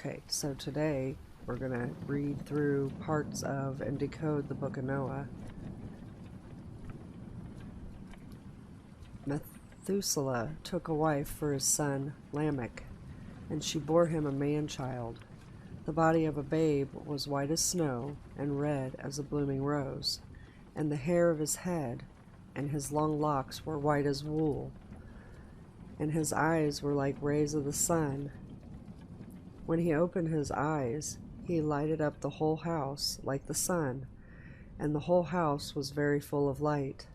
Okay, so today we're going to read through parts of and decode the book of Noah. Methuselah took a wife for his son Lamech, and she bore him a man-child. The body of a babe was white as snow and red as a blooming rose, and the hair of his head and his long locks were white as wool, and his eyes were like rays of the sun. When he opened his eyes, he lighted up the whole house like the sun, and the whole house was very full of light.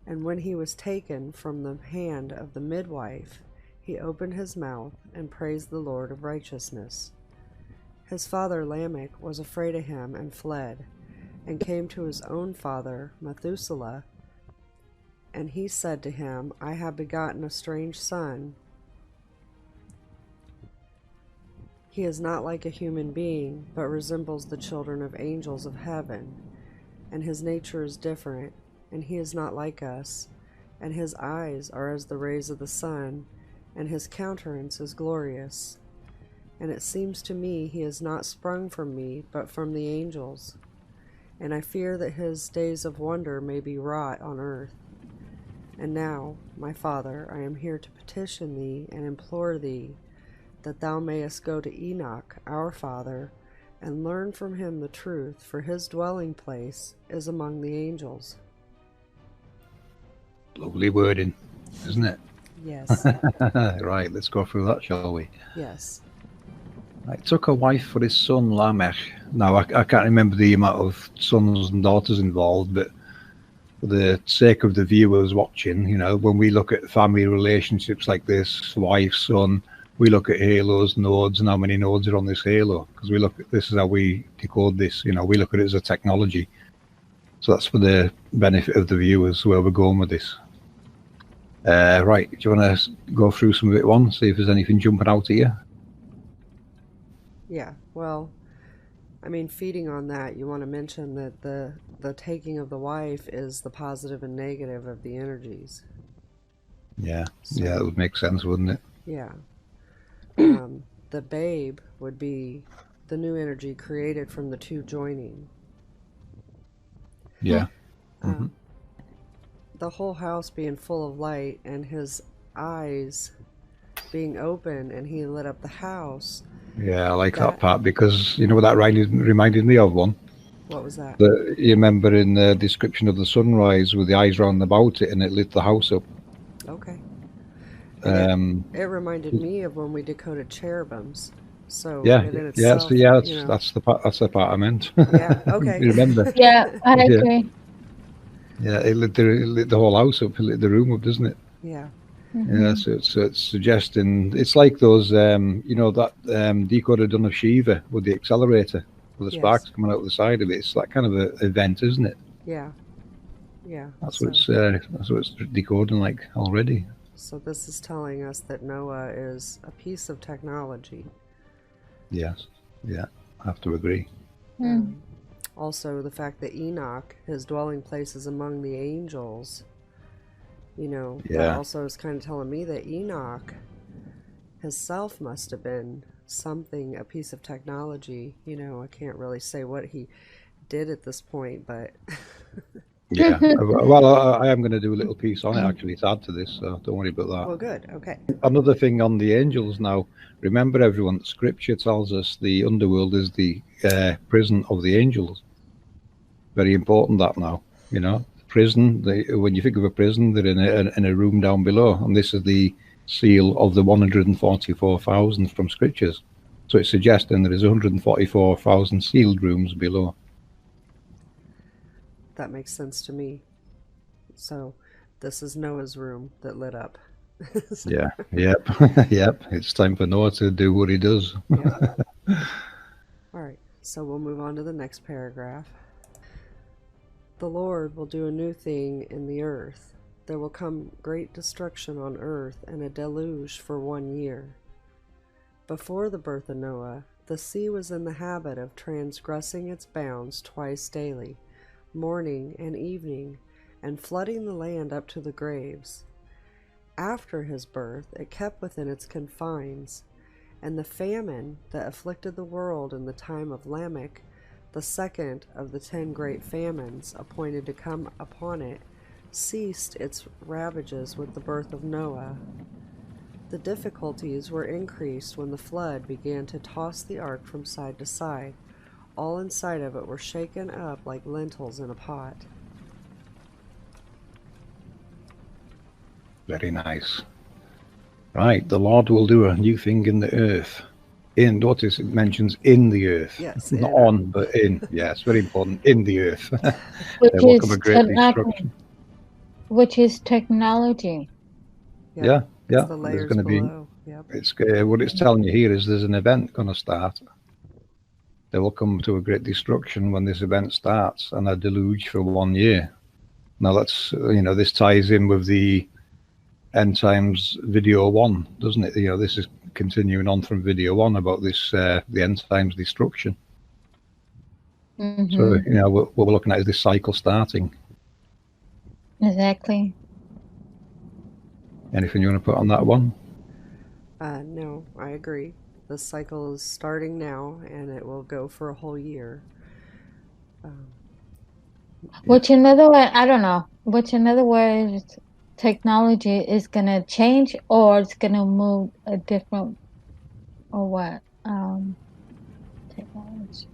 And when he was taken from the hand of the midwife, he opened his mouth and praised the Lord of righteousness. His father Lamech was afraid of him and fled, and came to his own father Methuselah, and he said to him, I have begotten a strange son. He is not like a human being, but resembles the children of angels of heaven, and his nature is different, and he is not like us, and his eyes are as the rays of the sun, and his countenance is glorious. And it seems to me he is not sprung from me, but from the angels. And I fear that his days of wonder may be wrought on earth. And now, my Father, I am here to petition thee and implore thee, that thou mayest go to Enoch, our father, and learn from him the truth, for his dwelling place is among the angels. Lovely wording, isn't it? Yes. Right, let's go through that, shall we? Yes. I took a wife for his son Lamech. Now, I can't remember the amount of sons and daughters involved, but for the sake of the viewers watching, you know, when we look at family relationships like this, wife, son, we look at halos, nodes, and how many nodes are on this halo, because we look at this is how we decode this. You know, we look at it as a technology. So that's for the benefit of the viewers where we're going with this. Right, do you want to go through some of it one, see if there's anything jumping out at you? Yeah, well, I mean, feeding on that, you want to mention that the taking of the wife is the positive and negative of the energies. Yeah, so, yeah, that would make sense, wouldn't it? Yeah. The babe would be the new energy created from the two joining. Yeah. The whole house being full of light and his eyes being open and he lit up the house. Yeah, I like that part, because you know what that reminded me of one? What was that? You remember in the description of the sunrise with the eyes round about it and it lit the house up. Okay. It reminded me of when we decoded cherubims. So yeah, itself, that's the part I meant. Yeah, okay. You remember? Yeah, I agree. Yeah, it lit the whole house up, it lit the room up, doesn't it? Yeah. Yeah, so it's suggesting, it's like those, you know, that decoder done of Shiva with the accelerator, with the sparks coming out the side of it. It's that kind of an event, isn't it? Yeah. Yeah. That's what it's decoding like already. So this is telling us that Noah is a piece of technology. Yes. Yeah, I have to agree. Also, the fact that Enoch, his dwelling place is among the angels, you know, that also is kind of telling me that Enoch himself must have been something, a piece of technology. You know, I can't really say what he did at this point, but... Yeah, well, I am going to do a little piece on it, actually, to add to this, so don't worry about that. Well, good, okay. Another thing on the angels now, remember everyone, Scripture tells us the underworld is the prison of the angels. Very important that now, you know. Prison, when you think of a prison, they're in a room down below, and this is the seal of the 144,000 from Scriptures. So it's suggesting there is 144,000 sealed rooms below. That makes sense to me. So this is Noah's room that lit up. Yeah, yep. It's time for Noah to do what he does. Yeah. All right, so we'll move on to the next paragraph. The Lord will do a new thing in the earth. There will come great destruction on earth and a deluge for 1 year. Before the birth of Noah, the sea was in the habit of transgressing its bounds twice daily, morning and evening, and flooding the land up to the graves. After his birth, it kept within its confines, And the famine that afflicted the world in the time of Lamech, the second of the 10 great famines appointed to come upon it, ceased its ravages with the birth of Noah. The difficulties were increased when the flood began to toss the ark from side to side. All inside of it were shaken up like lentils in a pot. Very nice. Right, the Lord will do a new thing in the earth. In, notice it mentions in the earth. Yes, Not in. on, but in. Yeah, it's very important. In the earth. Which There will come is a great destruction. which is technology. Yep. Yeah, It's yeah. the There's layers going to be. below. Yep. It's what it's telling you here is there's an event going to start. There will come to a great destruction when this event starts, and a deluge for 1 year. Now that's this ties in with the End Times video 1, doesn't it? This is continuing on from video 1 about this the End Times destruction. Mm-hmm. So what we're looking at is this cycle starting. Exactly. Anything you want to put on that one? No, I agree. The cycle is starting now, and it will go for a whole year. Which in other way, I don't know. Which in other words, technology is gonna change, or it's gonna move a different, or what? Technology.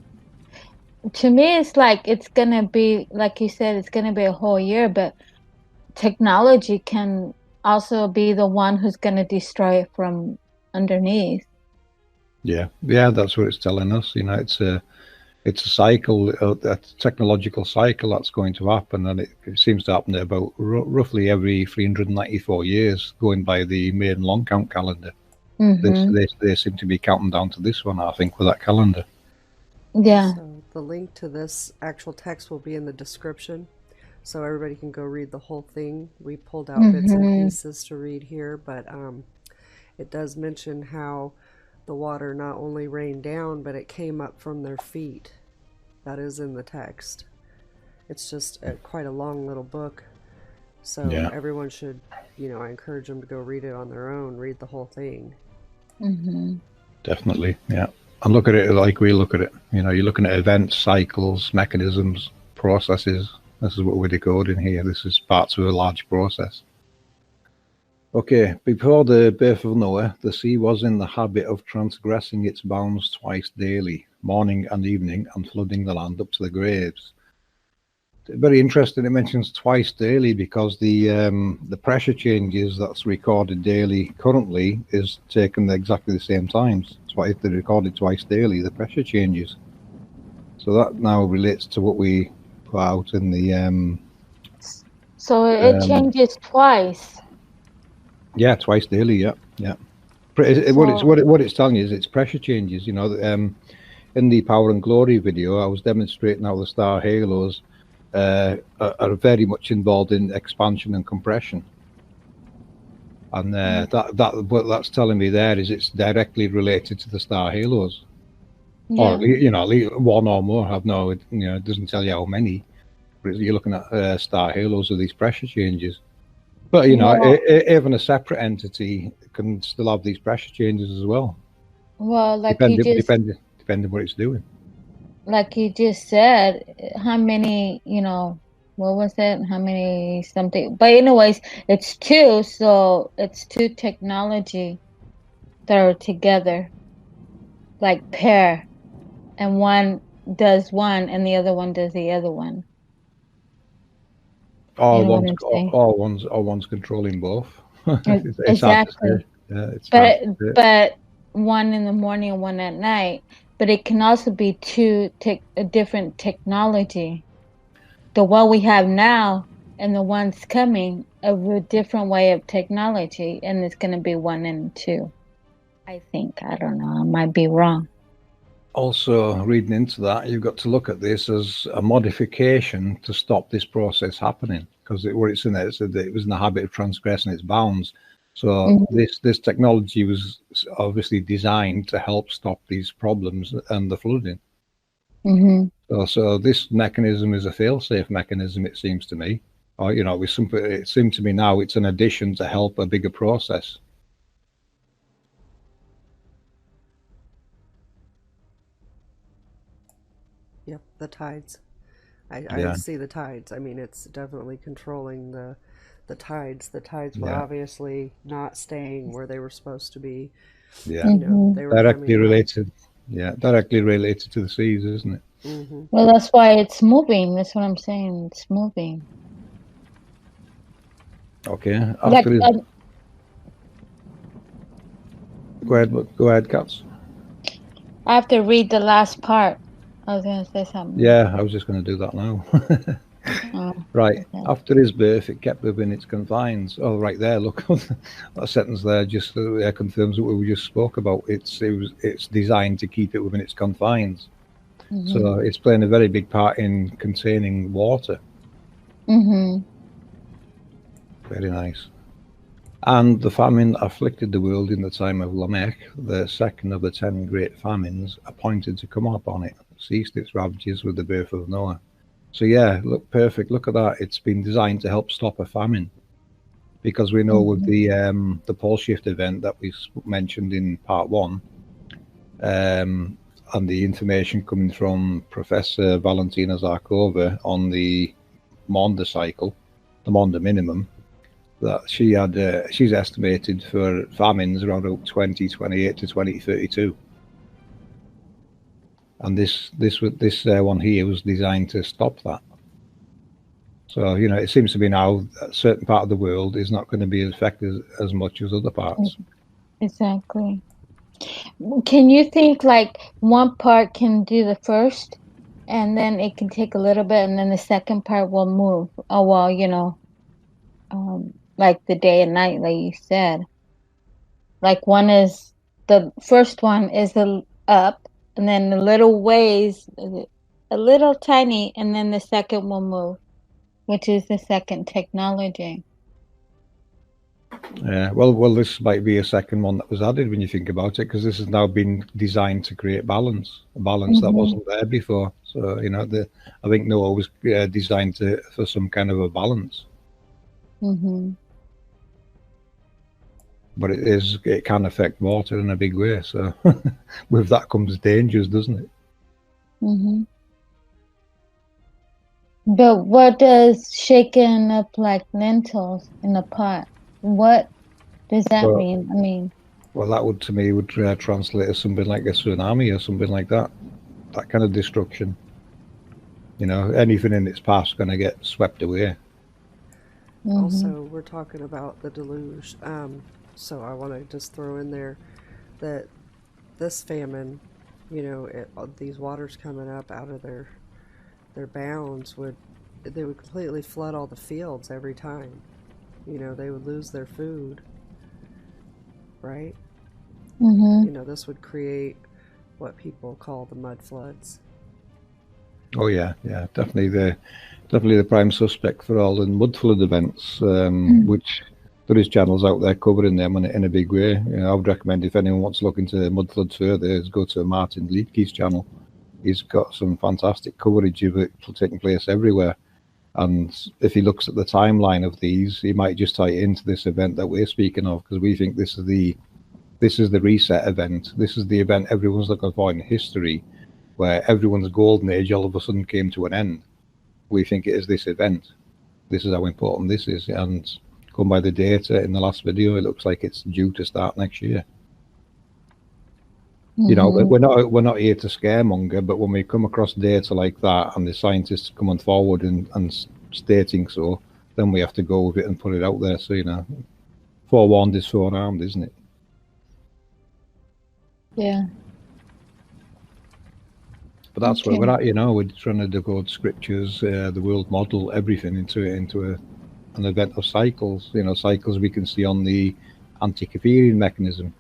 To me, it's like it's gonna be, like you said, it's gonna be a whole year, but technology can also be the one who's gonna destroy it from underneath. Yeah, that's what it's telling us. It's a cycle, a technological cycle that's going to happen, and it seems to happen about roughly every 394 years, going by the maiden long count calendar. Mm-hmm. They seem to be counting down to this one, I think, with that calendar. Yeah. So the link to this actual text will be in the description, so everybody can go read the whole thing. We pulled out bits and pieces to read here, but it does mention how the water not only rained down, but it came up from their feet. That is in the text. It's just quite a long little book, so everyone should, I encourage them to go read it on their own, read the whole thing. Mm-hmm. Definitely, yeah. And look at it like we look at it. You're looking at events, cycles, mechanisms, processes. This is what we're decoding here. This is parts of a large process. Okay, before the birth of Noah, the sea was in the habit of transgressing its bounds twice daily, morning and evening, and flooding the land up to the graves. Very interesting. It mentions twice daily because the pressure changes that's recorded daily currently is taken exactly the same times. If they're recorded twice daily, the pressure changes. So that now relates to what we put out in the. So it changes twice. Yeah, twice daily. Yeah. What it's telling you is it's pressure changes. In the Power and Glory video, I was demonstrating how the star halos are very much involved in expansion and compression, and what that's telling me there is it's directly related to the star halos, or at least one or more. It doesn't tell you how many, but you're looking at star halos of these pressure changes. But even a separate entity can still have these pressure changes as well. Well, depending what it's doing. Like you just said, how many, what was it? How many something? But anyways, it's two, so it's two technology that are together, like pair, and one does one and the other one does the other one. One's controlling both. It's exactly. But one in the morning and one at night. But it can also be two a different technology. The one we have now and the one's coming of a different way of technology, and it's going to be 1 and 2. I think. I don't know. I might be wrong. Also, reading into that, you've got to look at this as a modification to stop this process happening, because what it's in there, it was in the habit of transgressing its bounds. So this technology was obviously designed to help stop these problems and the flooding. So this mechanism is a fail-safe mechanism, it seems to me. Or it seems to me now it's an addition to help a bigger process. Yep, the tides. I Yeah, see the tides. I mean, it's definitely controlling the tides. The tides were yeah, obviously not staying where they were supposed to be. yeah. You know, Hmm. they were Directly coming up. related. Yeah, directly related to the seas, isn't it? Hmm. Well, that's why it's moving. That's what I'm saying. It's moving. Okay. Like, After this, go ahead, Cats. I have to read the last part. I was gonna say something. Yeah, I was just going to do that now. Oh, Right. okay. After his birth, it kept within its confines. Oh, right there. Look, that sentence there just confirms what we just spoke about. It's designed to keep it within its confines. Mhm. So it's playing a very big part in containing water. Mhm. Very nice. And the famine afflicted the world in the time of Lamech, the second of the 10 great famines appointed to come upon it, ceased its ravages with the birth of Noah. So yeah, look perfect. Look at that. It's been designed to help stop a famine, because we know with Mhm. the pole shift event that we mentioned in part one, and the information coming from Professor Valentina Zarkova on the Maunder cycle, the Maunder minimum, that she's estimated for famines around 2028 to 2032, and this one here was designed to stop that. So it seems to be now a certain part of the world is not going to be affected as much as other parts. Exactly. Can you think like one part can do the first, and then it can take a little bit, and then the second part will move? Oh well, like the day and night, like you said. Like one is the first one is the up, and then the little ways, a little tiny, and then the second will move, which is the second technology. Yeah, well, this might be a second one that was added when you think about it, because this has now been designed to create a balance that Mm-hmm. wasn't there before. So I think Noah was designed for some kind of a balance, Mm-hmm. but it can affect water in a big way. So with that comes dangers, doesn't it? Mm-hmm. But what does shaken up like lentils in a pot? What does that Well, mean? I mean, well, that would to me would translate as something like a tsunami or something like that. That kind of destruction. Anything in its path is going to get swept away. mm-hmm. Also, we're talking about the deluge. So I want to just throw in there that this famine, these waters coming up out of their bounds they would completely flood all the fields every time. They would lose their food, right? Mm-hmm. This would create what people call the mud floods. Oh yeah, yeah, definitely the prime suspect for all the mud flood events, which there is channels out there covering them in a big way. I would recommend, if anyone wants to look into mud floods further, is go to Martin Leakey's channel. He's got some fantastic coverage of it taking place everywhere. And if he looks at the timeline of these, he might just tie it into this event that we're speaking of, because we think this is the reset event. This is the event everyone's looking for in history, where everyone's golden age all of a sudden came to an end. We think it is this event. This is how important this is. And going by the data in the last video, it looks like it's due to start next year. Mm-hmm. We're not here to scaremonger, but when we come across data like that and the scientists coming forward and stating so, then we have to go with it and put it out there. So forewarned is forearmed, isn't it? Yeah. But that's where we're at. We're trying to decode scriptures, the world model, everything into an event of cycles. Cycles we can see on the Antikytherian mechanism,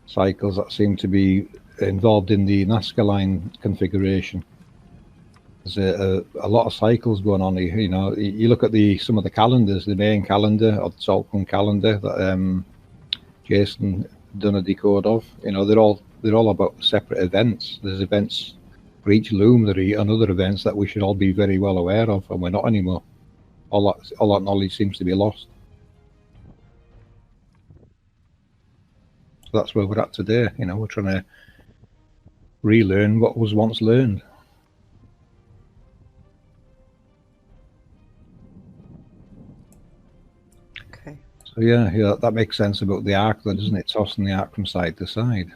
cycles that seem to be involved in the Nazca line configuration. There's a lot of cycles going on here. You look at some of the calendars, the main calendar or the Tzolk'in calendar that Jason done a decode of. They're all about separate events. There's events for each luminary and other events that we should all be very well aware of, and we're not anymore. All that knowledge seems to be lost. So that's where we're at today. We're trying to relearn what was once learned. Yeah, that makes sense about the arc, then, doesn't it? Tossing the arc from side to side.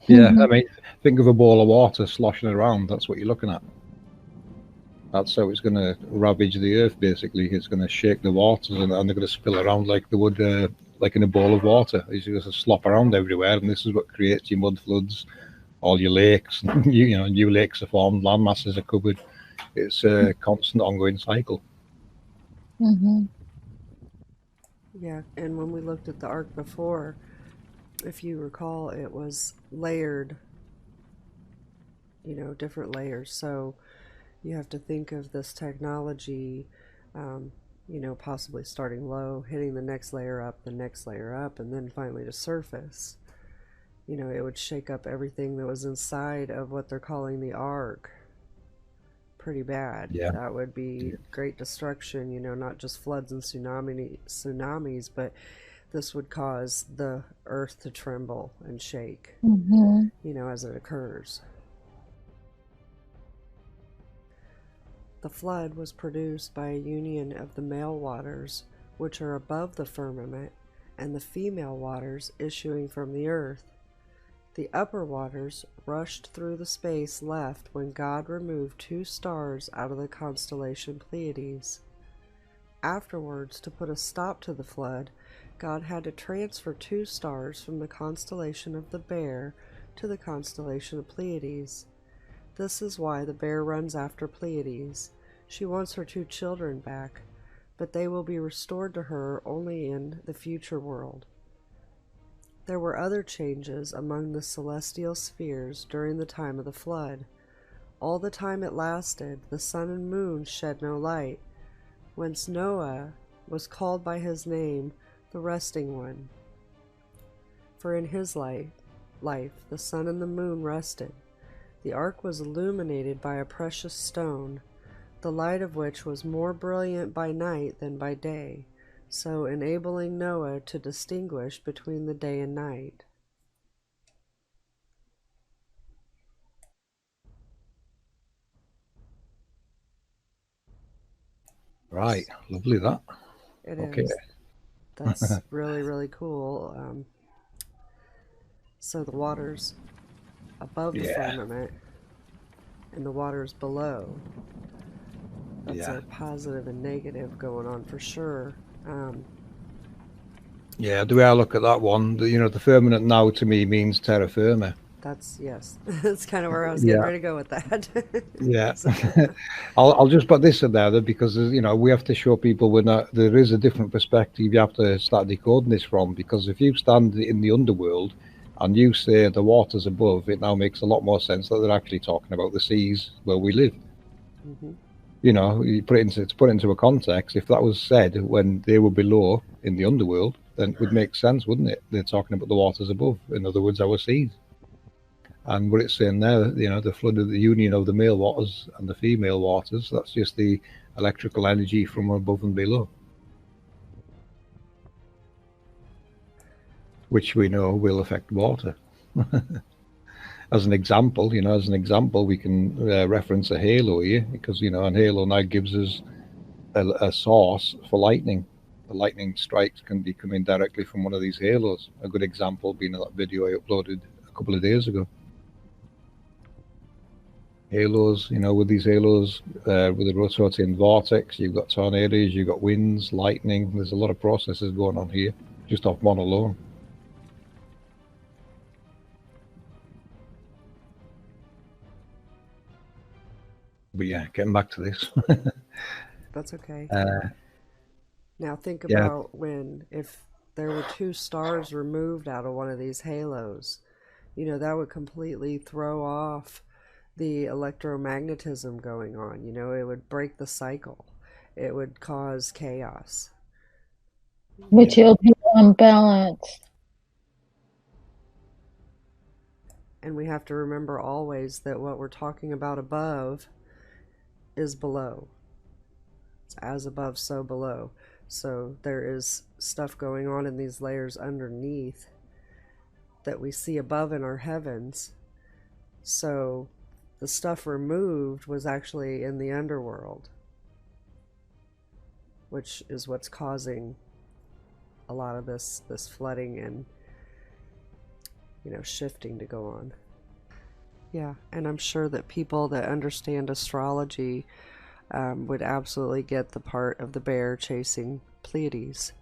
Yeah, I mean, think of a ball of water sloshing around. That's what you're looking at. That's how it's going to ravage the earth, basically. It's going to shake the waters, and they're going to spill around like they would, like in a bowl of water. It's going to slop around everywhere, and this is what creates your mud floods, all your lakes. New lakes are formed, land masses are covered. It's a constant, ongoing cycle. Yeah, and when we looked at the ark before, if you recall, it was layered, different layers. So you have to think of this technology, possibly starting low, hitting the next layer up, and then finally to surface. It would shake up everything that was inside of what they're calling the ark pretty bad. Yeah. That would be great destruction, not just floods and tsunamis, but this would cause the earth to tremble and shake, as it occurs. The flood was produced by a union of the male waters, which are above the firmament, and the female waters issuing from the earth. The upper waters rushed through the space left when God removed 2 stars out of the constellation Pleiades. Afterwards, to put a stop to the flood, God had to transfer 2 stars from the constellation of the Bear to the constellation of Pleiades. This is why the Bear runs after Pleiades. She wants her 2 children back, but they will be restored to her only in the future world. There were other changes among the celestial spheres during the time of the flood. All the time it lasted, the sun and moon shed no light, whence Noah was called by his name, the Resting One. For in his life the sun and the moon rested. The ark was illuminated by a precious stone, the light of which was more brilliant by night than by day, so enabling Noah to distinguish between the day and night. Right, lovely that. It Okay. is. That's really, really cool. So the waters above the firmament and the waters below. That's a positive and negative going on for sure. Yeah, the way I look at that one, the firmament now to me means terra firma. Yes. That's kind of where I was getting ready to go with that. Yeah. I'll just put this in there because, we have to show people there is a different perspective you have to start decoding this from, because if you stand in the underworld and you say the waters above, it now makes a lot more sense that they're actually talking about the seas where we live. You put it into a context. If that was said when they were below in the underworld, then it would make sense, wouldn't it? They're talking about the waters above. In other words, our seas. And what it's saying there, the flood of the union of the male waters and the female waters, that's just the electrical energy from above and below, which we know will affect water. As an example, we can reference a halo here, because, an halo now gives us a source for lightning. The lightning strikes can be coming directly from one of these halos. A good example being that video I uploaded a couple of days ago. Halos, with these halos, with the rotating vortex, you've got tornadoes, you've got winds, lightning. There's a lot of processes going on here, just off one alone. But yeah, getting back to this. That's okay. Now think about if there were 2 stars removed out of one of these halos, that would completely throw off the electromagnetism going on. It would break the cycle. It would cause chaos. Which will be unbalanced. And we have to remember always that what we're talking about above is below. It's as above, so below. So there is stuff going on in these layers underneath that we see above in our heavens. So the stuff removed was actually in the underworld, which is what's causing a lot of this flooding and, you know, shifting to go on. Yeah, and I'm sure that people that understand astrology would absolutely get the part of the bear chasing Pleiades.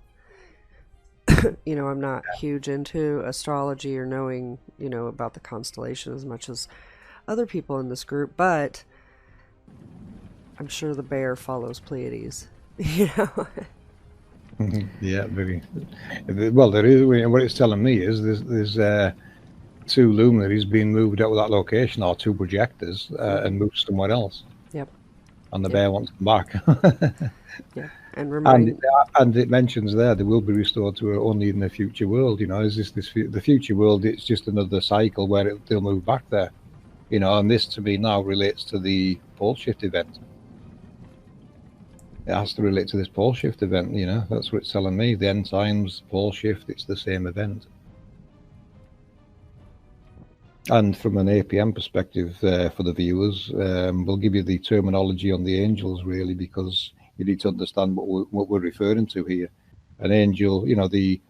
You know, I'm not huge into astrology or knowing, you know, about the constellation as much as other people in this group, but I'm sure the bear follows Pleiades. You know. Yeah, very well. There is. What it's telling me is there's 2 luminaries being moved out of that location, or 2 projectors, and moved somewhere else. Yep. And the bear wants them back. Yeah, and and it mentions there they will be restored to only in the future world. You know, is this the future world? It's just another cycle where they'll move back there. You know, and this to me now relates to the pole shift event. It has to relate to this pole shift event, you know. That's what it's telling me. The end times, pole shift, it's the same event. And from an APM perspective, for the viewers, we'll give you the terminology on the angels, really, because you need to understand what we're referring to here. An angel, you know, the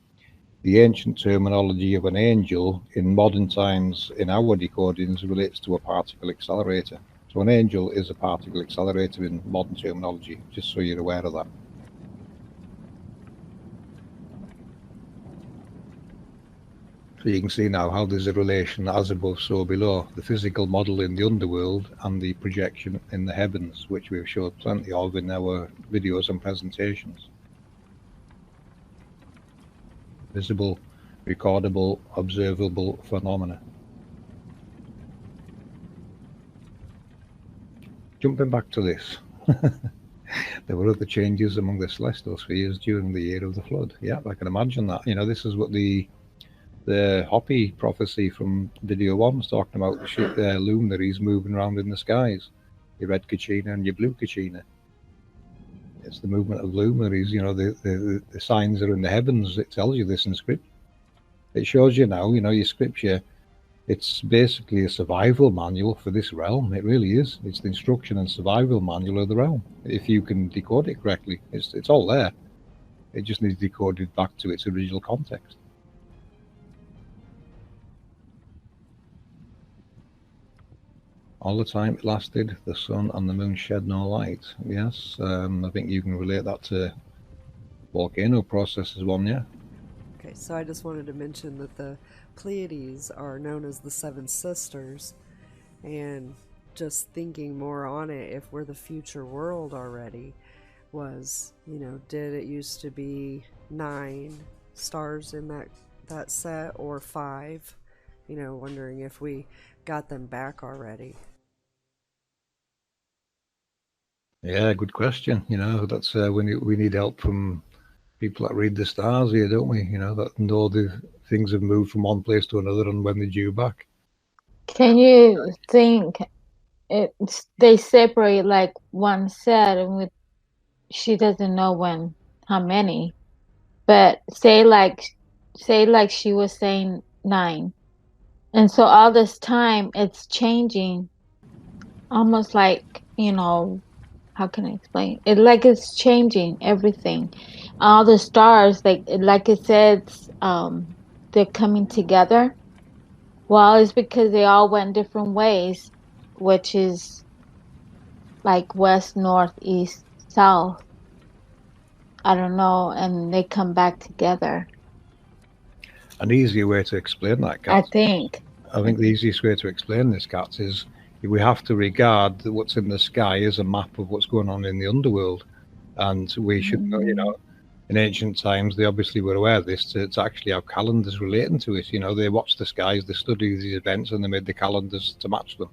ancient terminology of an angel in modern times in our decodings relates to a particle accelerator. So an angel is a particle accelerator in modern terminology, just so you're aware of that. So you can see now how there's a relation as above, so below, the physical model in the underworld and the projection in the heavens, which we've showed plenty of in our videos and presentations. Visible, recordable, observable phenomena. Jumping back to this, there were other changes among the celestial spheres during the year of the flood. Yeah, I can imagine that. You know, this is what the Hopi prophecy from video 1 was talking about, the luminaries moving around in the skies, your red Kachina and your blue Kachina. It's the movement of luminaries, you know, the signs are in the heavens. It tells you this in script. It shows you now, you know, your scripture, it's basically a survival manual for this realm. It really is. It's the instruction and survival manual of the realm. If you can decode it correctly, it's all there. It just needs decoded back to its original context. All the time it lasted, the sun and the moon shed no light. Yes, I think you can relate that to volcano process as one, yeah. Okay, so I just wanted to mention that the Pleiades are known as the 7 sisters, and just thinking more on it, if we're the future world already, was, you know, did it used to be 9 stars in that set, or 5? You know, wondering if we got them back already. Yeah, good question. You know, that's we need help from people that read the stars here, don't we? You know, that know the things have moved from one place to another and when they're due back. Can you think they separate like one set, and she doesn't know when, how many, but say like she was saying 9, and so all this time it's changing, almost like, you know, how can I explain it? Like it's changing everything. All the stars, like it says, they're coming together. Well, it's because they all went different ways, which is like west, north, east, south. I don't know, and they come back together. An easier way to explain that, Kat, I think the easiest way to explain this, Kat, is we have to regard what's in the sky as a map of what's going on in the underworld. And we should know, you know, in ancient times, they obviously were aware of this, to actually have calendars relating to it. You know, they watched the skies, they studied these events, and they made the calendars to match them.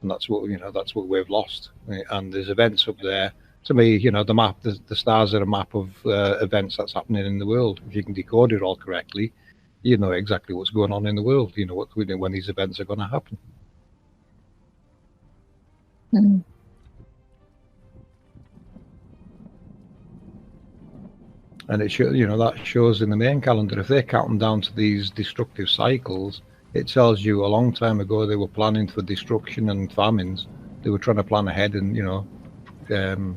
And that's what, you know, that's what we've lost. And there's events up there. To me, you know, the map, the stars are a map of events that's happening in the world. If you can decode it all correctly, you know exactly what's going on in the world. You know when these events are going to happen. Mm-hmm. And it shows, you know, that shows in the main calendar. If they're counting down to these destructive cycles, it tells you a long time ago they were planning for destruction and famines. They were trying to plan ahead and, you know,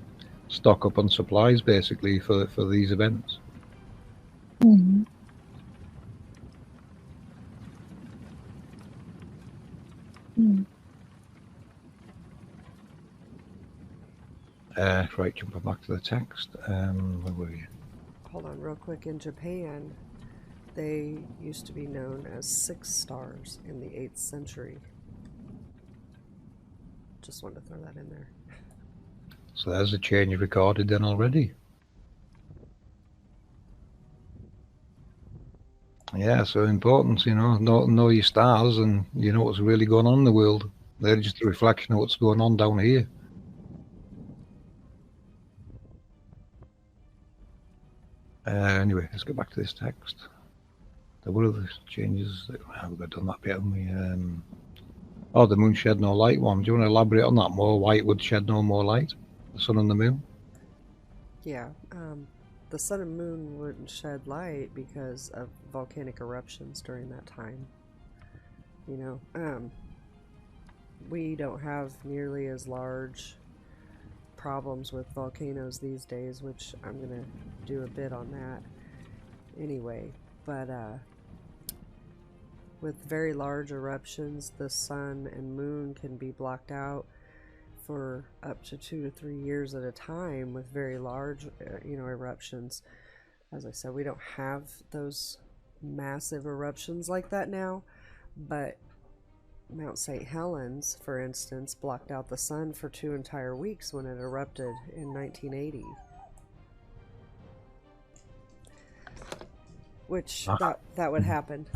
stock up on supplies basically for these events. Mm-hmm. Mm. Right, jumping back to the text. Where were you? Hold on real quick. In Japan, they used to be known as 6 stars in the 8th century. Just wanted to throw that in there. So there's a change recorded then already. Yeah, so important, you know your stars and you know what's really going on in the world. They're just a reflection of what's going on down here. Anyway, let's get back to this text. There were other changes that we've done that bit, haven't we? Oh, the moon shed no light one. Do you want to elaborate on that more? Why it would shed no more light? The sun and the moon? Yeah, the sun and moon wouldn't shed light because of volcanic eruptions during that time. You know, we don't have nearly as large problems with volcanoes these days, which I'm going to do a bit on that anyway. But with very large eruptions, the sun and moon can be blocked out for up to 2 to 3 years at a time with very large, eruptions. As I said, we don't have those massive eruptions like that now, but Mount St. Helens, for instance, blocked out the sun for 2 entire weeks when it erupted in 1980. Which that would happen.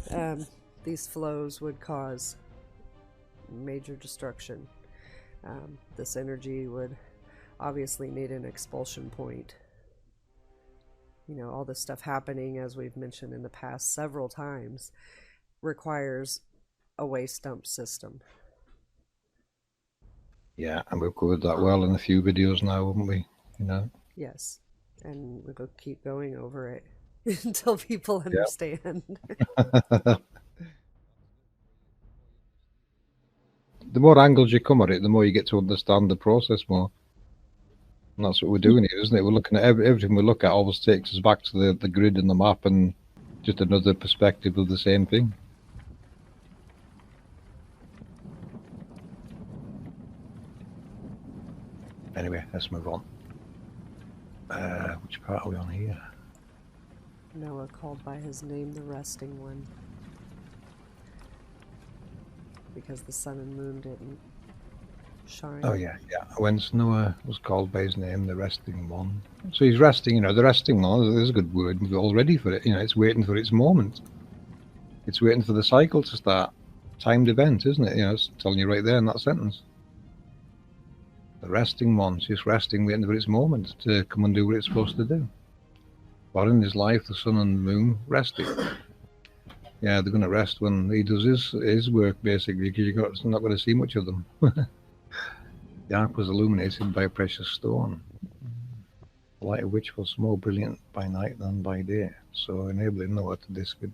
These flows would cause major destruction. This energy would obviously need an expulsion point. You know, all this stuff happening, as we've mentioned in the past several times, requires a waste dump system. Yeah, and we've covered that well in a few videos now, haven't we? You know. Yes, and we'll keep going over it until people understand. Yeah. The more angles you come at it, the more you get to understand the process more. And that's what we're doing here, isn't it? We're looking at everything we look at always takes us back to the grid and the map and just another perspective of the same thing. Anyway, let's move on. Which part are we on here? Noah called by his name the resting one, because the sun and moon didn't shine. Oh yeah. When Noah was called by his name, the resting one. So he's resting, the resting one, there's a good word already for it. It's waiting for its moment. It's waiting for the cycle to start. Timed event, isn't it? It's telling you right there in that sentence. The resting one's just resting, waiting for its moment to come and do what it's supposed to do. But in his life, the sun and the moon resting. Yeah, they're going to rest when he does his work, basically, because you're not going to see much of them. The ark was illuminated by a precious stone, the light of which was more brilliant by night than by day, so enabling Noah to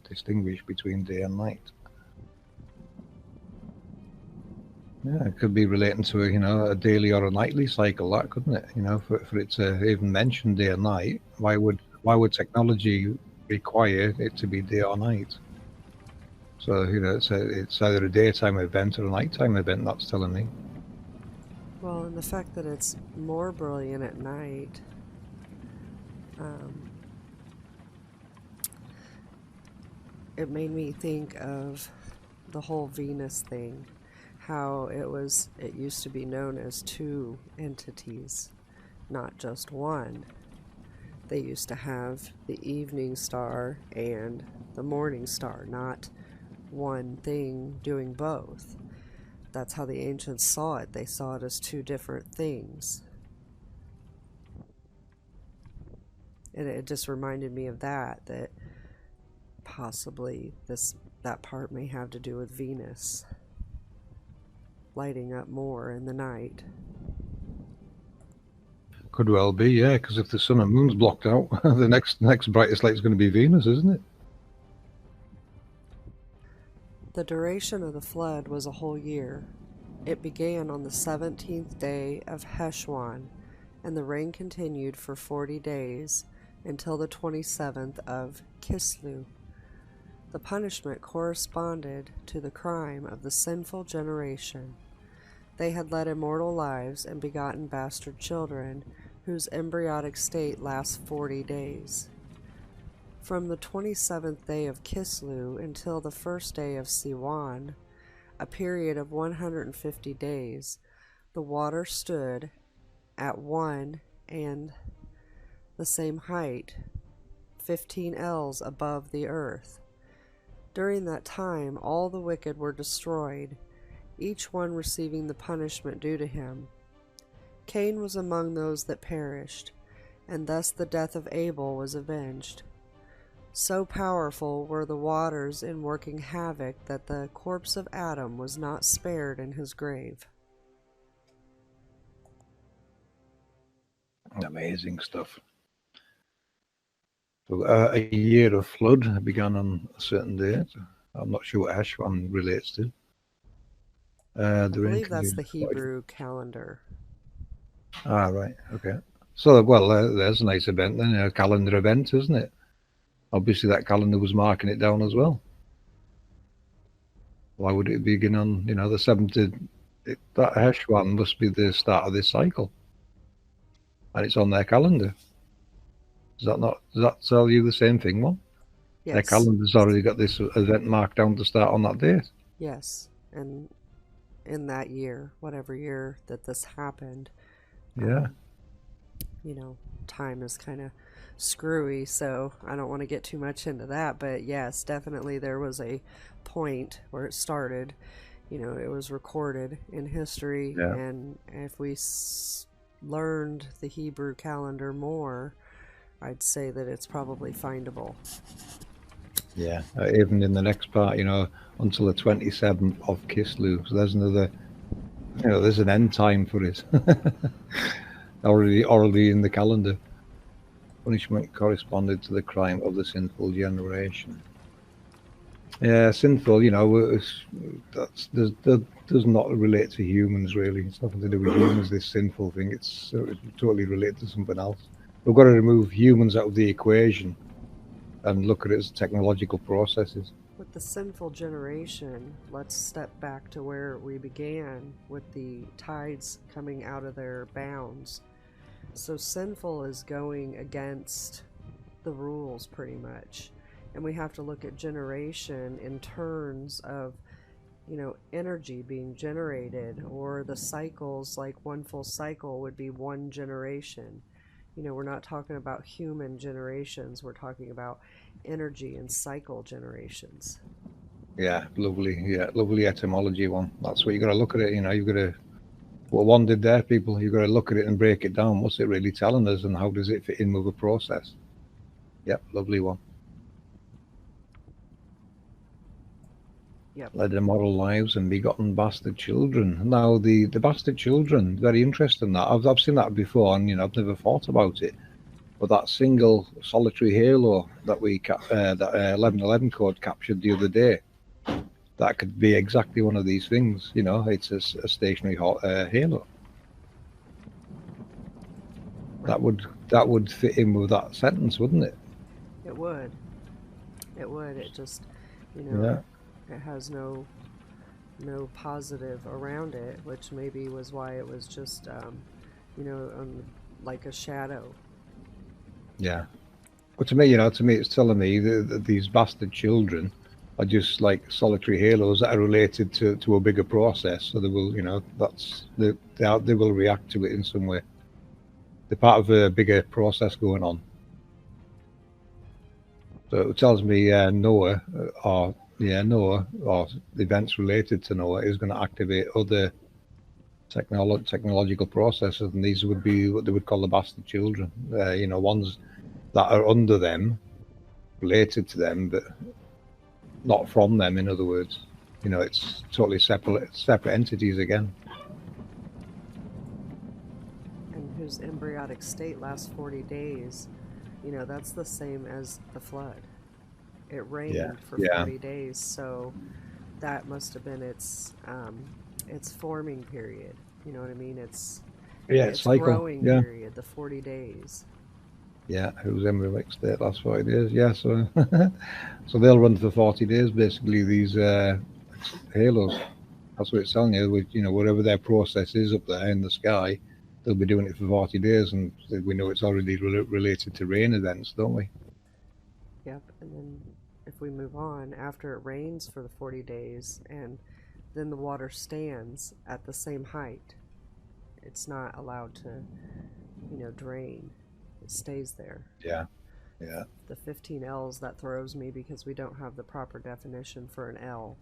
distinguish between day and night. Yeah, it could be relating to a daily or a nightly cycle, that couldn't it? For it to even mention day and night, why would technology require it to be day or night? So it's either a daytime event or a nighttime event. That's telling me. Well, and the fact that it's more brilliant at night, it made me think of the whole Venus thing. How it used to be known as 2 entities, not just one. They used to have the evening star and the morning star, not one thing doing both. That's how the ancients saw it. They saw it as 2 different things. And it just reminded me of that possibly that part may have to do with Venus lighting up more in the night. Could well be, yeah, because if the sun and moon's blocked out, the next brightest light is going to be Venus, isn't it? The duration of the flood was a whole year. It began on the 17th day of Heshwan, and the rain continued for 40 days, until the 27th of Kislew. The punishment corresponded to the crime of the sinful generation. They had led immortal lives and begotten bastard children, whose embryonic state lasts 40 days. From the 27th day of Kislew until the first day of Siwan, a period of 150 days, the water stood at one and the same height, 15 ells above the earth. During that time all the wicked were destroyed, each one receiving the punishment due to him. Cain was among those that perished, and thus the death of Abel was avenged. So powerful were the waters in working havoc that the corpse of Adam was not spared in his grave. Amazing stuff. So, a year of flood began on a certain date. I'm not sure what Heshwan relates to. I believe that's the Hebrew calendar. Ah, right. Okay. So, well, there's a nice event then, a calendar event, isn't it? Obviously, that calendar was marking it down as well. Why would it begin on, the 7th? That Heshwan must be the start of this cycle. And it's on their calendar. Does that tell you the same thing, Mom? Yes. Their calendar's already got this event marked down to start on that date. Yes. And in that year, whatever year that this happened, yeah. Time is kind of screwy, so I don't want to get too much into that. But yes, definitely there was a point where it started. It was recorded in history. Yeah. And if we learned the Hebrew calendar more, I'd say that it's probably findable. Yeah, even in the next part, until the 27th of Kislew. So there's another, there's an end time for it. already in the calendar. Punishment corresponded to the crime of the sinful generation. Yeah, sinful, that does not relate to humans, really. It's nothing to do with humans, this sinful thing. It's totally related to something else. We've got to remove humans out of the equation and look at it as technological processes. With the sinful generation, let's step back to where we began with the tides coming out of their bounds. So sinful is going against the rules pretty much. And we have to look at generation in terms of, energy being generated, or the cycles, like one full cycle would be one generation. We're not talking about human generations, we're talking about energy and cycle generations. Yeah, lovely etymology one. That's what you got to look at it, you've got to, what one did there, people, you've got to look at it and break it down. What's it really telling us, and how does it fit in with the process? Yep, lovely one. Yep. Led immoral lives and begotten bastard children. Now, the bastard children, very interesting. That I've seen that before, and I've never thought about it. But that single solitary halo that that 1111 code captured the other day, that could be exactly one of these things. It's a stationary halo. Right. That would fit in with that sentence, wouldn't it? It would. It just, Yeah. It has no positive around it, which maybe was why it was just, like a shadow. Yeah. But to me, it's telling me that these bastard children are just like solitary halos that are related to a bigger process. So they will, they will react to it in some way. They're part of a bigger process going on. So it tells me Noah, or events related to Noah is going to activate other technological processes, and these would be what they would call the bastard children. Ones that are under them, related to them, but not from them. In other words, it's totally separate entities again. And whose embryonic state lasts 40 days. That's the same as the flood. It rained for 40 days, so that must have been its forming period. You know what I mean? Its cycle. growing period, the 40 days. Yeah, who's Emily State last 40 days? Yeah, so so they'll run for 40 days basically. These halos. That's what it's telling you. With, you know, whatever their process is up there in the sky, they'll be doing it for 40 days, and we know it's already related to rain events, don't we? Yep, and then if we move on, after it rains for the 40 days, and then the water stands at the same height, it's not allowed to, drain. It stays there. Yeah, yeah. The 15 L's, that throws me because we don't have the proper definition for an L.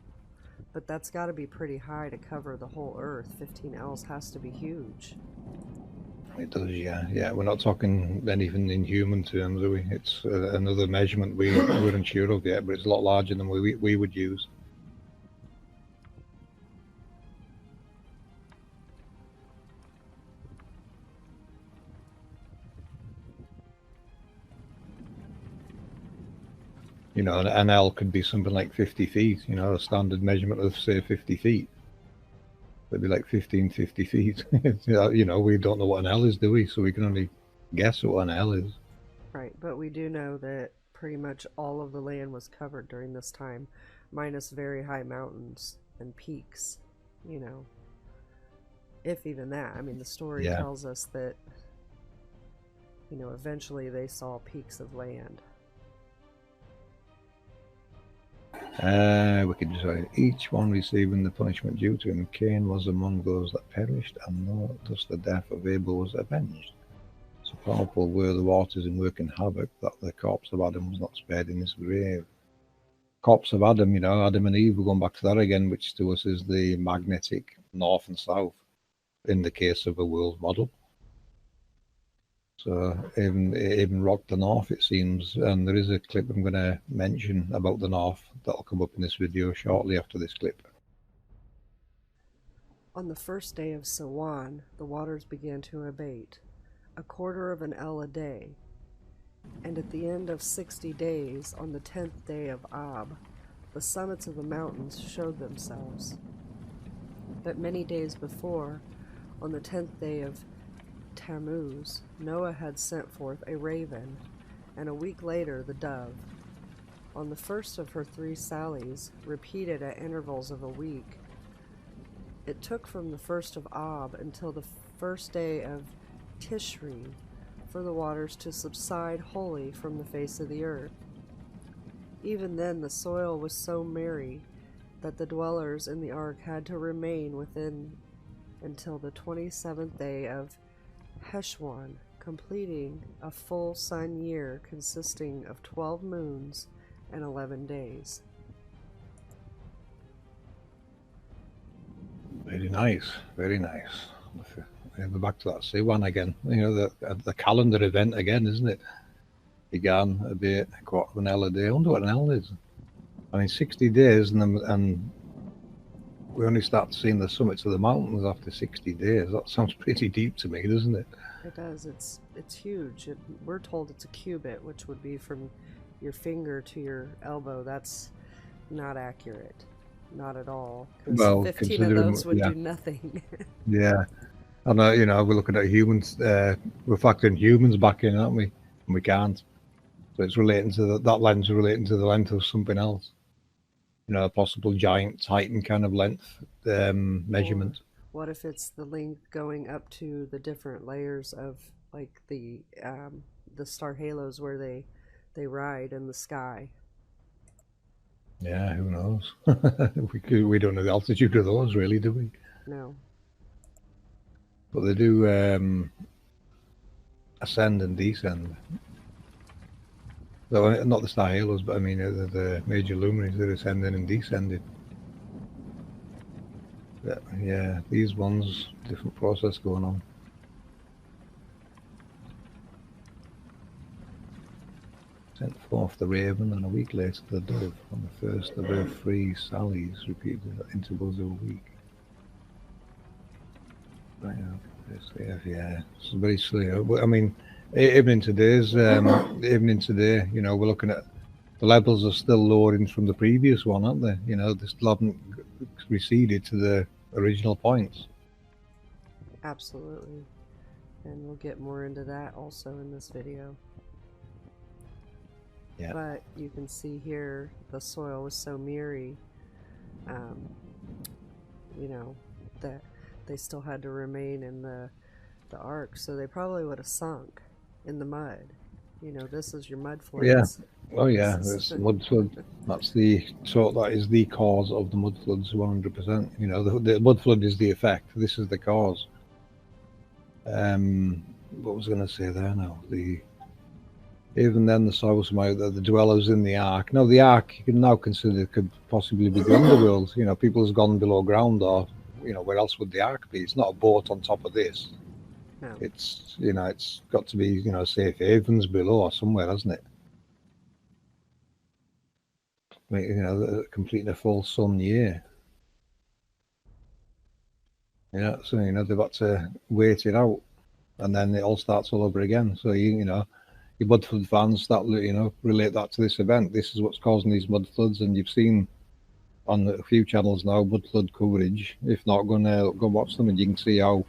But that's got to be pretty high to cover the whole Earth. 15 L's has to be huge. It does, yeah. Yeah, we're not talking anything in human terms, are we? It's another measurement we're unsure of yet, but it's a lot larger than we would use. You know, an L could be something like 50 feet, you know, a standard measurement of, say, 50 feet. It'd be like 50 feet. You know, we don't know what an L is, do we? So we can only guess what an L is. Right, but we do know that pretty much all of the land was covered during this time, minus very high mountains and peaks, you know. If even that. I mean, the story tells us that, eventually they saw peaks of land. We could decide each one receiving the punishment due to him. Cain was among those that perished, and thus the death of Abel was avenged. So powerful were the waters in working havoc that the corpse of Adam was not spared in his grave. Corpse of Adam, you know, Adam and Eve, we're going back to that again, which to us is the magnetic north and south in the case of a world model. So even rocked the north, it seems, and there is a clip I'm going to mention about the north that'll come up in this video shortly after this clip. On the first day of Siwan, the waters began to abate, 1/4 of an ell a day, and at the end of 60 days, on the 10th day of Ab, the summits of the mountains showed themselves. But many days before, on the 10th day of Tammuz, Noah had sent forth a raven, and a week later the dove. On the first of her 3 sallies, repeated at intervals of a week, it took from the 1st of Ab until the 1st day of Tishri for the waters to subside wholly from the face of the earth. Even then the soil was so merry that the dwellers in the ark had to remain within until the 27th day of Heshwan, completing a full sun year consisting of 12 moons and 11 days. Very nice, very nice. We're back to that C1 again. You know, the calendar event again, isn't it? Began a bit, 1/4 of an L a day. I wonder what an L is. I mean, 60 days, and we only start seeing the summits of the mountains after 60 days. That sounds pretty deep to me, doesn't it? It does. It's huge. We're told it's a cubit, which would be from your finger to your elbow. That's not accurate. Not at all. Well, 15 of those would do nothing. Yeah. And, you know, we're looking at humans. We're factoring humans back in, aren't we? And we can't. So it's relating to that length relating to the length of something else. You know, a possible giant Titan kind of length measurement. Or what if it's the length going up to the different layers of, like, the star halos where they ride in the sky? Yeah, who knows? we don't know the altitude of those, really, do we? No. But they do ascend and descend. Though not the star halos, but I mean the major luminaries, they're ascending and descending. Yeah, these ones, different process going on. Sent forth the raven, and a week later the dove, on the first of her 3 sallies, repeated at intervals of a week. Right, yeah, it's very slow. I mean, even in today's, you know, we're looking at the levels are still lowering from the previous one, aren't they? You know, they still haven't receded to the original points. Absolutely. And we'll get more into that also in this video. Yeah. But you can see here the soil was so mirry, you know, that they still had to remain in the ark, so they probably would have sunk in the mud. You know, this is your mud floods. Yeah. Oh yeah, it's mud flood. That's that is the cause of the mud floods, 100%. You know, the mud flood is the effect. This is the cause. What was I going to say there now? Even then, the soil was the dwellers in the ark. No, the ark you can now consider could possibly be the underworld. You know, people has gone below ground, or you know, where else would the ark be? It's not a boat on top of this. No. It's, you know, it's got to be, you know, safe havens below or somewhere, hasn't it? You know, completing a full sun year. You know, so you know they've got to wait it out, and then it all starts all over again. So you know, your mud flood fans start, you know, relate that to this event. This is what's causing these mud floods, and you've seen on a few channels now mud flood coverage. If not, go watch them, and you can see how,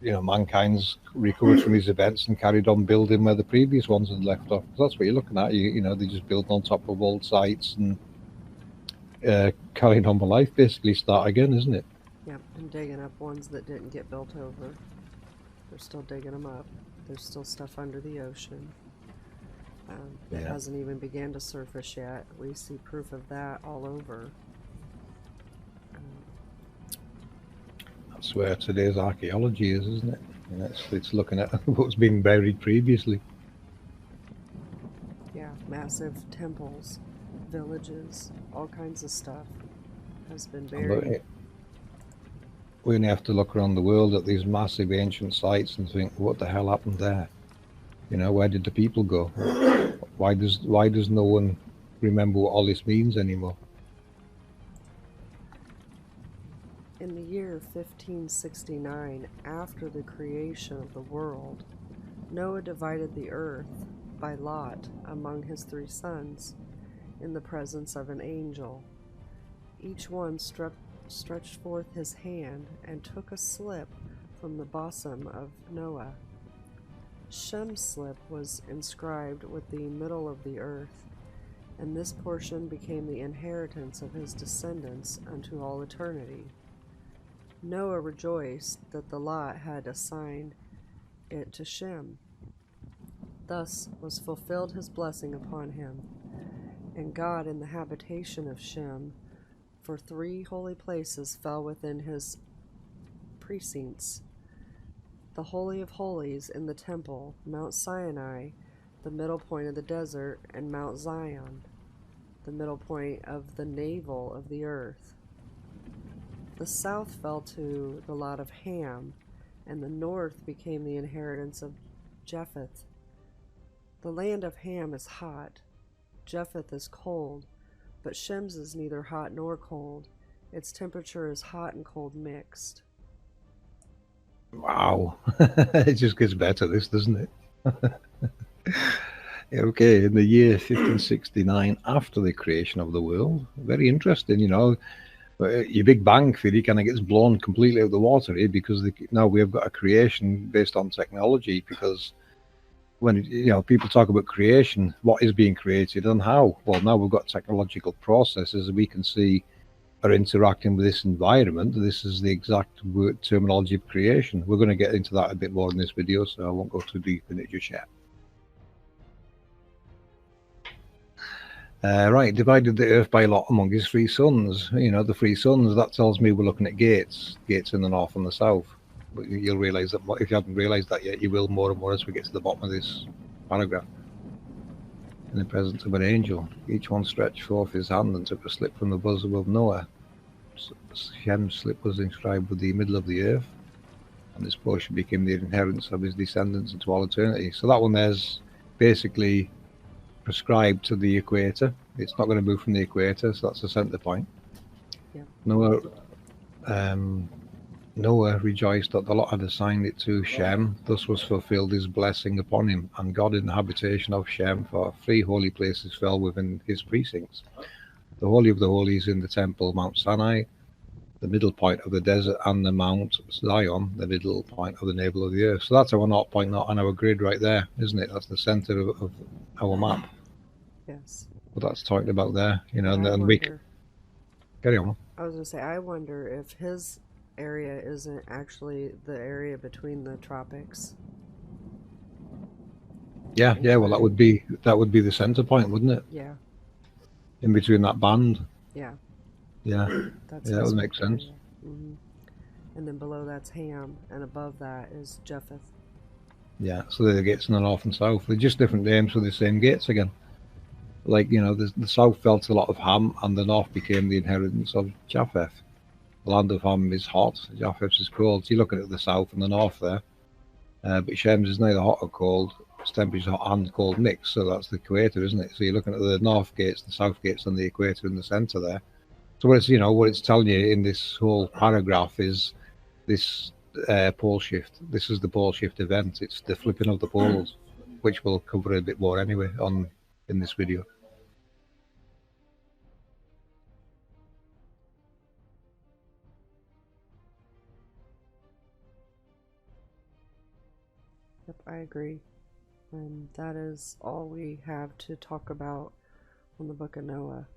you know, mankind's recovered from these events and carried on building where the previous ones had left off. That's what you're looking at. You know, they just build on top of old sites and carrying on with life, basically start again, isn't it? Yep, and digging up ones that didn't get built over. They're still digging them up. There's still stuff under the ocean that hasn't even began to surface yet. We see proof of that all over. That's where today's archaeology is, isn't it? You know, it's looking at what's been buried previously. Yeah, massive temples, villages, all kinds of stuff has been buried. We only have to look around the world at these massive ancient sites and think, what the hell happened there? You know, where did the people go? Why does no one remember what all this means anymore? In the year 1569, after the creation of the world, Noah divided the earth by lot among his 3 sons in the presence of an angel. Each one stretched forth his hand and took a slip from the bosom of Noah. Shem's slip was inscribed with the middle of the earth, and this portion became the inheritance of his descendants unto all eternity. Noah rejoiced that the lot had assigned it to Shem. Thus was fulfilled his blessing upon him, and God in the habitation of Shem, for 3 holy places fell within his precincts: the Holy of Holies in the temple, Mount Sinai, the middle point of the desert, and Mount Zion, the middle point of the navel of the earth. The south fell to the lot of Ham, and the north became the inheritance of Japheth. The land of Ham is hot, Japheth is cold, but Shem's is neither hot nor cold. Its temperature is hot and cold mixed. Wow. It just gets better, this, doesn't it? Okay, in the year 1569, after the creation of the world, very interesting, you know, your Big Bang theory kind of gets blown completely out of the water here, because now we have got a creation based on technology. Because when, you know, people talk about creation, what is being created and how? Well, now we've got technological processes we can see are interacting with this environment. This is the exact terminology of creation. We're going to get into that a bit more in this video, so I won't go too deep in it just yet. Right, divided the earth by lot among his 3 sons. You know, the 3 sons, that tells me we're looking at gates in the north and the south. But you'll realise that, if you haven't realised that yet, you will more and more as we get to the bottom of this paragraph. In the presence of an angel, each one stretched forth his hand and took a slip from the bosom of Noah. Shem's slip was inscribed with the middle of the earth, and this portion became the inheritance of his descendants into all eternity. So that one there's basically prescribed to the equator. It's not going to move from the equator, so that's the center point. Yeah. Noah rejoiced that the lot had assigned it to Shem. Thus was fulfilled his blessing upon him, and God in the habitation of Shem, for 3 holy places fell within his precincts: the Holy of the Holies in the temple, Mount Sinai, the middle point of the desert, and the Mount Zion, the middle point of the navel of the earth. So that's our 0 point on our grid right there, isn't it? That's the center of our map. Yes. But that's talked about there, you know, But and we carry on. I was going to say, I wonder if his area isn't actually the area between the tropics. Yeah, yeah. Well, that would be the center point, wouldn't it? Yeah. In between that band. Yeah. Yeah. That's Yeah, that would make sense. Mm-hmm. And then below that's Ham, and above that is Japheth. Yeah, so they're the gates in the north and south. They're just different names for the same gates again. Like, you know, the south fell to a lot of Ham, and the north became the inheritance of Japheth. The land of Ham is hot, Japheth is cold. So you're looking at the south and the north there. But Shem's is neither hot or cold. Its temperature hot and cold mix, so that's the equator, isn't it? So you're looking at the north gates, the south gates, and the equator in the centre there. So what it's telling you in this whole paragraph is this pole shift. This is the pole shift event. It's the flipping of the poles, which we'll cover a bit more anyway in this video. Yep, I agree. And that is all we have to talk about on the Book of Noah.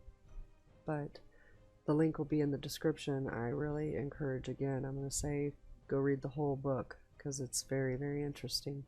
But the link will be in the description. I really encourage, again, I'm going to say, go read the whole book because it's very, very interesting.